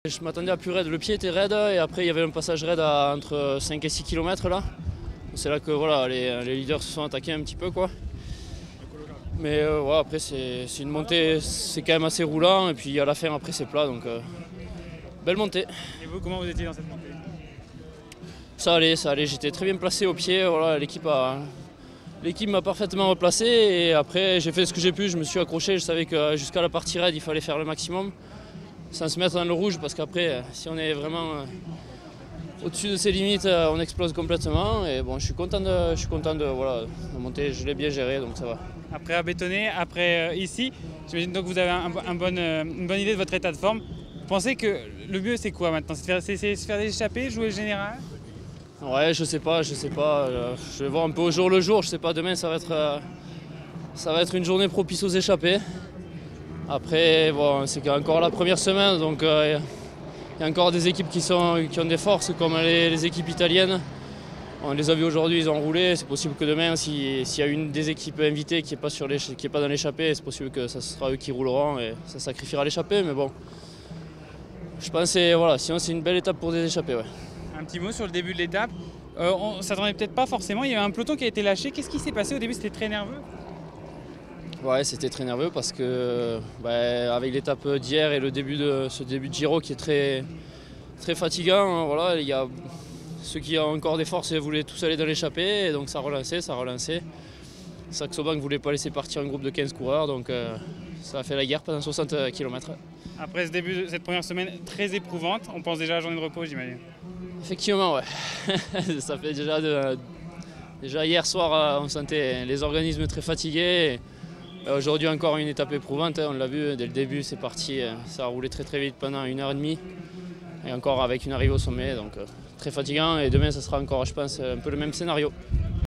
Je m'attendais à plus raide, le pied était raide et après il y avait un passage raide à entre 5 et 6 km là. C'est là que voilà, les leaders se sont attaqués un petit peu quoi. Mais ouais, après c'est une montée, c'est quand même assez roulant et puis à la fin après c'est plat donc belle montée. Et vous, comment vous étiez dans cette montée? Ça allait, j'étais très bien placé au pied, voilà, l'équipe m'a parfaitement replacé et après j'ai fait ce que j'ai pu, je me suis accroché, je savais que jusqu'à la partie raide il fallait faire le maximum sans se mettre dans le rouge parce qu'après si on est vraiment au-dessus de ses limites on explose complètement et bon je suis content de voilà, de monter, je l'ai bien géré donc ça va. Après à bétonner, après ici, j'imagine donc que vous avez une bonne idée de votre état de forme. Vous pensez que le mieux c'est quoi maintenant? C'est se faire des échappées, jouer le général? Ouais, je sais pas, je vais voir un peu au jour le jour, je sais pas, demain ça va être une journée propice aux échappées. Après, bon, c'est encore la première semaine, donc il y a encore des équipes qui ont des forces, comme les équipes italiennes. On les a vues aujourd'hui, ils ont roulé, c'est possible que demain, s'il y a une des équipes invitées qui n'est pas dans l'échappée, c'est possible que ça sera eux qui rouleront et ça sacrifiera l'échappée, mais bon. Je pense que voilà, sinon c'est une belle étape pour des échappées. Ouais. Un petit mot sur le début de l'étape. On ne s'attendait peut-être pas forcément, il y a eu un peloton qui a été lâché. Qu'est-ce qui s'est passé au début? C'était très nerveux? Ouais, c'était très nerveux parce que avec l'étape d'hier et ce début de Giro qui est très, très fatigant, hein, voilà, il y a ceux qui ont encore des forces voulaient tous aller dans l'échappée et donc ça relançait. Saxo Bank ne voulait pas laisser partir un groupe de 15 coureurs, donc ça a fait la guerre pendant 60 km. Après cette première semaine très éprouvante, on pense déjà à la journée de repos, j'imagine. Effectivement, ouais. Ça fait déjà hier soir, on sentait les organismes très fatigués. Aujourd'hui encore une étape éprouvante, on l'a vu dès le début, c'est parti, ça a roulé très très vite pendant 1h30 et encore avec une arrivée au sommet, donc très fatigant et demain ça sera encore je pense un peu le même scénario.